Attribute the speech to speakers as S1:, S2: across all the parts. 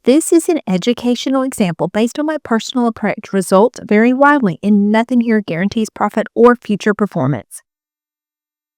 S1: This is an educational example based on my personal approach. Results vary widely, and nothing here guarantees profit or future performance.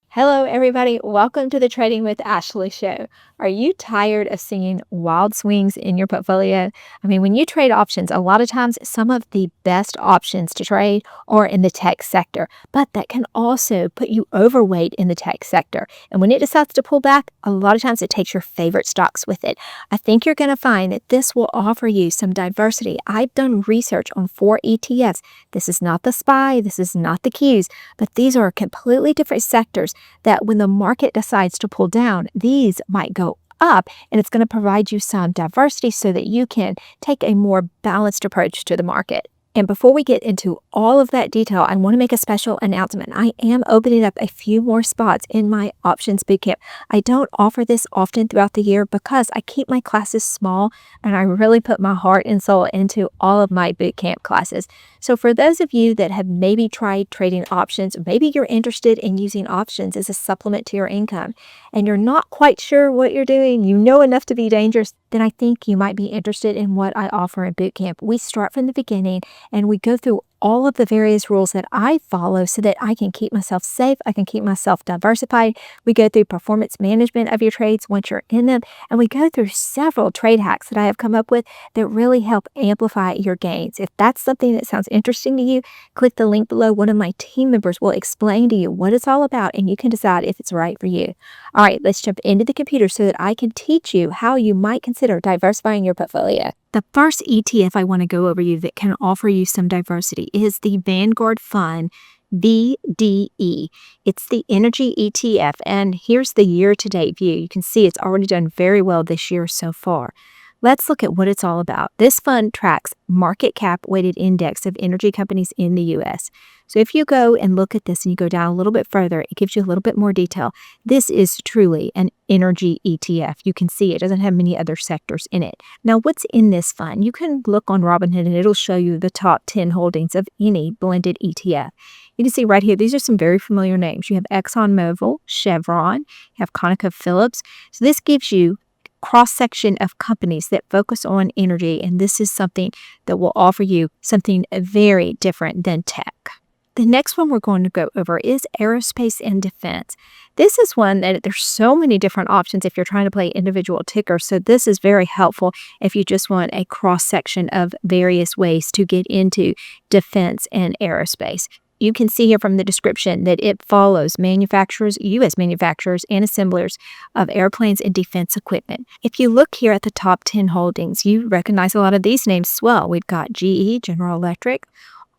S2: Hello, everybody. Welcome to the Trading with Ashley show. Are you tired of seeing wild swings in your portfolio? When you trade options, a lot of times some of the best options to trade are in the tech sector, but that can also put you overweight in the tech sector. And when it decides to pull back, a lot of times it takes your favorite stocks with it. I think you're going to find that this will offer you some diversity. I've done research on 4 ETFs. This is not the SPY, this is not the Qs, but these are completely different sectors that when the market decides to pull down, these might go up, and it's going to provide you some diversity so that you can take a more balanced approach to the market. And before we get into all of that detail, I want to make a special announcement. I am opening up a few more spots in my options bootcamp. I don't offer this often throughout the year because I keep my classes small and I really put my heart and soul into all of my bootcamp classes. So for those of you that have maybe tried trading options, maybe you're interested in using options as a supplement to your income, and you're not quite sure what you're doing, you know enough to be dangerous, then I think you might be interested in what I offer in bootcamp. We start from the beginning and we go through all of the various rules that I follow so that I can keep myself safe, I can keep myself diversified. We go through performance management of your trades once you're in them, and we go through several trade hacks that I have come up with that really help amplify your gains. If that's something that sounds interesting to you, click the link below. One of my team members will explain to you what it's all about, and you can decide if it's right for you. All right, let's jump into the computer so that I can teach you how you might consider diversifying your portfolio. The first ETF I want to go over you that can offer you some diversity is the Vanguard Fund VDE. It's the energy ETF, and here's the year-to-date view. You can see it's already done very well this year so far. Let's look at what it's all about. This fund tracks market cap weighted index of energy companies in the U.S. So if you go and look at this and you go down a little bit further, it gives you a little bit more detail. This is truly an energy ETF. You can see it doesn't have many other sectors in it. Now, what's in this fund? You can look on Robinhood and it'll show you the top 10 holdings of any blended ETF. You can see right here, these are some very familiar names. You have ExxonMobil, Chevron, you have ConocoPhillips. So this gives you cross-section of companies that focus on energy, and this is something that will offer you something very different than tech. The next one we're going to go over is aerospace and defense. This is one that there's so many different options if you're trying to play individual tickers, so this is very helpful if you just want a cross-section of various ways to get into defense and aerospace. You can see here from the description that it follows manufacturers, U.S. manufacturers, and assemblers of airplanes and defense equipment. If you look here at the top 10 holdings, you recognize a lot of these names as well. We've got GE, General Electric,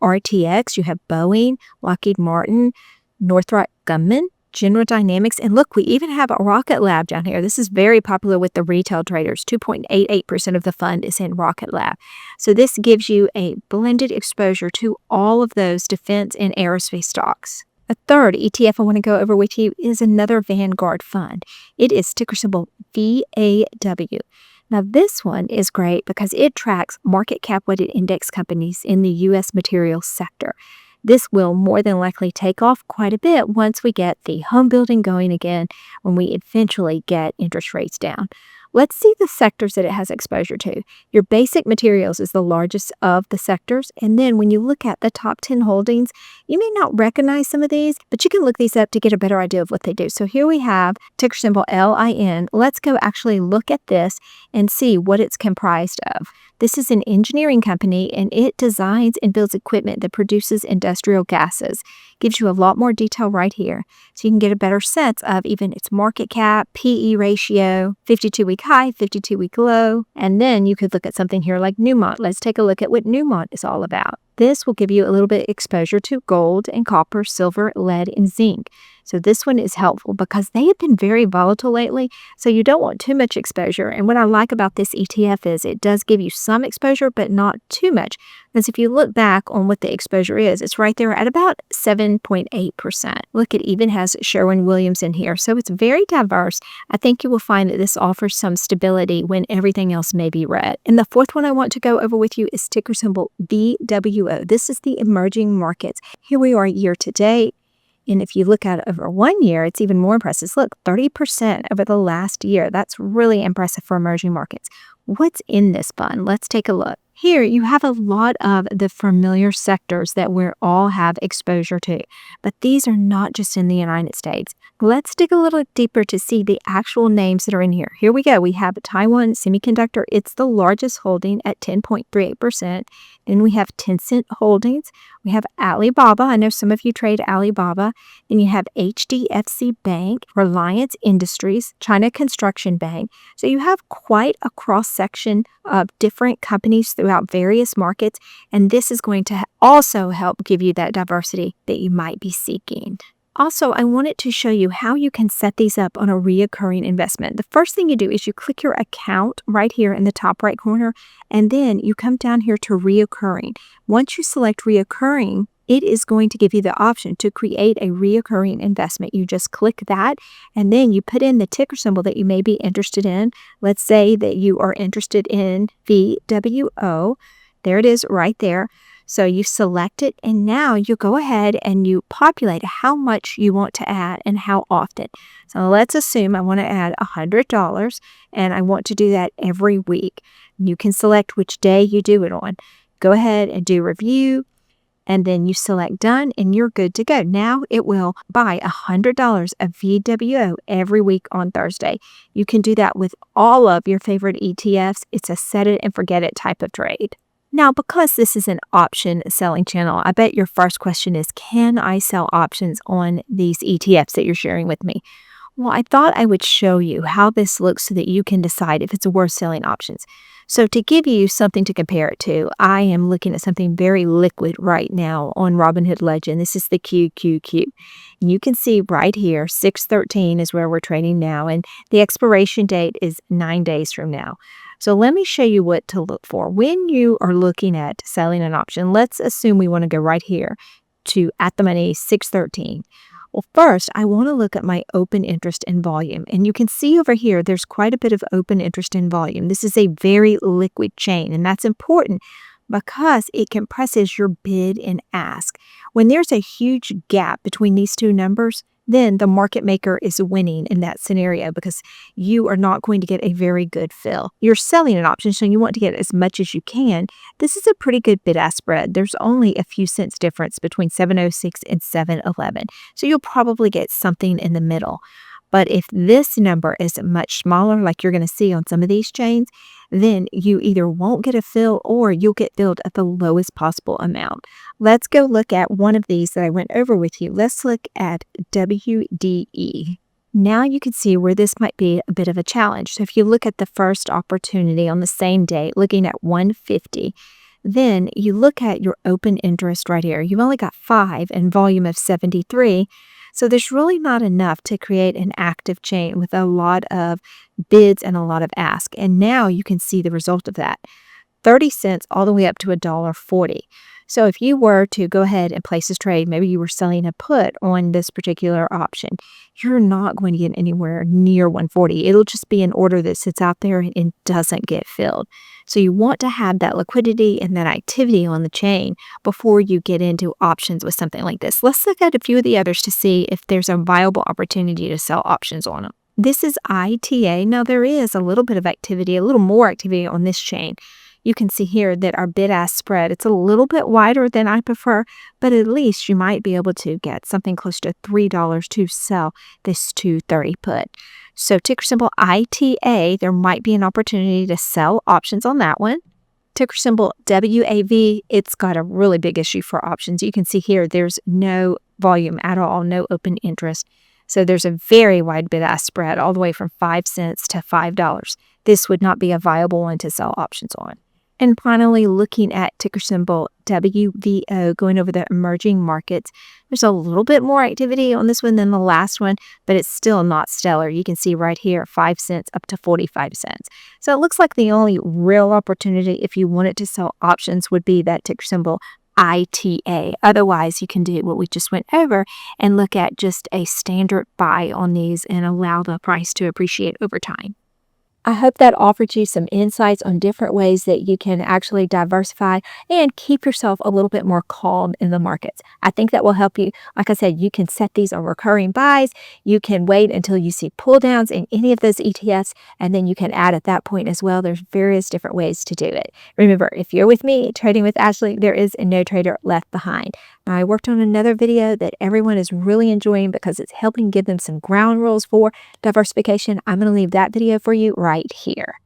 S2: RTX, you have Boeing, Lockheed Martin, Northrop Grumman, General Dynamics, and look, we even have a Rocket Lab down here. This is very popular with the retail traders. 2.88% of the fund is in Rocket Lab. So this gives you a blended exposure to all of those defense and aerospace stocks. A third ETF I want to go over with you is another Vanguard fund. It is ticker symbol VAW. Now, this one is great because it tracks market cap weighted index companies in the U.S. materials sector. This will more than likely take off quite a bit once we get the home building going again, when we eventually get interest rates down. Let's see the sectors that it has exposure to. Your basic materials is the largest of the sectors, and then when you look at the top 10 holdings, you may not recognize some of these, but you can look these up to get a better idea of what they do. So here we have ticker symbol LIN. Let's go actually look at this and see what it's comprised of. This is an engineering company, and it designs and builds equipment that produces industrial gases. Gives you a lot more detail right here, so you can get a better sense of even its market cap, PE ratio, 52-week high, 52-week low, and then you could look at something here like Newmont. Let's take a look at what Newmont is all about. This will give you a little bit exposure to gold and copper, silver, lead, and zinc. So this one is helpful because they have been very volatile lately, so you don't want too much exposure. And what I like about this ETF is it does give you some exposure, but not too much. Because if you look back on what the exposure is, it's right there at about 7.8%. Look, it even has Sherwin-Williams in here, so it's very diverse. I think you will find that this offers some stability when everything else may be red. And the fourth one I want to go over with you is ticker symbol BWO. This is the emerging markets. Here we are year to date.
S1: And if you look at it over 1 year, it's even more impressive. Look, 30% over the last year. That's really impressive for emerging markets. What's in this fund? Let's take a look. Here, you have a lot of the familiar sectors that we all have exposure to, but these are not just in the United States. Let's dig a little deeper to see the actual names that are in here. Here we go. We have Taiwan Semiconductor. It's the largest holding at 10.38%. Then we have Tencent Holdings. We have Alibaba. I know some of you trade Alibaba. Then you have HDFC Bank, Reliance Industries, China Construction Bank. So you have quite a cross-section of different companies throughout various markets, and this is going to also help give you that diversity that you might be seeking. Also, I wanted to show you how you can set these up on a reoccurring investment. The first thing you do is you click your account right here in the top right corner, and then you come down here to reoccurring. Once you select reoccurring, it is going to give you the option to create a reoccurring investment. You just click that, and then you put in the ticker symbol that you may be interested in. Let's say that you are interested in VWO. There it is right there. So you select it, and now you go ahead and you populate how much you want to add and how often. So let's assume I want to add $100, and I want to do that every week. You can select which day you do it on. Go ahead and do review, and then you select done, and you're good to go. Now it will buy $100 of VWO every week on Thursday. You can do that with all of your favorite ETFs. It's a set it and forget it type of trade. Now, because this is an option selling channel, I bet your first question is, can I sell options on these ETFs that you're sharing with me? Well, I thought I would show you how this looks so that you can decide if it's worth selling options. So to give you something to compare it to, I am looking at something very liquid right now on Robinhood Legend. This is the QQQ. And you can see right here, 6/13 is where we're trading now, and the expiration date is 9 days from now. So let me show you what to look for. When you are looking at selling an option, let's assume we want to go right here to at the money 6/13. Well, first, I want to look at my open interest in volume. And you can see over here, there's quite a bit of open interest in volume. This is a very liquid chain, and that's important because it compresses your bid and ask. When there's a huge gap between these two numbers, then the market maker is winning in that scenario because you are not going to get a very good fill. You're selling an option, so you want to get as much as you can. This is a pretty good bid-ask spread. There's only a few cents difference between 706 and 711, so you'll probably get something in the middle. But if this number is much smaller, like you're going to see on some of these chains, then you either won't get a fill or you'll get filled at the lowest possible amount. Let's go look at one of these that I went over with you. Let's look at WDE. Now you can see where this might be a bit of a challenge. So if you look at the first opportunity on the same day, looking at 150, then you look at your open interest right here. You've only got 5 and volume of 73. So there's really not enough to create an active chain with a lot of bids and a lot of ask. And now you can see the result of that. 30 cents all the way up to $1.40. So if you were to go ahead and place this trade, maybe you were selling a put on this particular option, you're not going to get anywhere near 140. It'll just be an order that sits out there and doesn't get filled. So you want to have that liquidity and that activity on the chain before you get into options with something like this. Let's look at a few of the others to see if there's a viable opportunity to sell options on them. This is ITA. Now there is a little bit of activity, a little more activity on this chain. You can see here that our bid-ask spread, it's a little bit wider than I prefer, but at least you might be able to get something close to $3 to sell this 230 put. So ticker symbol ITA, there might be an opportunity to sell options on that one. Ticker symbol WAV, it's got a really big issue for options. You can see here there's no volume at all, no open interest. So there's a very wide bid-ask spread all the way from 5 cents to $5. This would not be a viable one to sell options on. And finally, looking at ticker symbol WVO, going over the emerging markets, there's a little bit more activity on this one than the last one, but it's still not stellar. You can see right here, 5 cents up to 45 cents. So it looks like the only real opportunity if you wanted to sell options would be that ticker symbol ITA. Otherwise, you can do what we just went over and look at just a standard buy on these and allow the price to appreciate over time.
S2: I hope that offered you some insights on different ways that you can actually diversify and keep yourself a little bit more calm in the markets. I think that will help you. Like I said, you can set these on recurring buys. You can wait until you see pull downs in any of those ETFs, and then you can add at that point as well. There's various different ways to do it. Remember, if you're with me, Trading with Ashley, there is no trader left behind. Now, I worked on another video that everyone is really enjoying because it's helping give them some ground rules for diversification. I'm going to leave that video for you right here.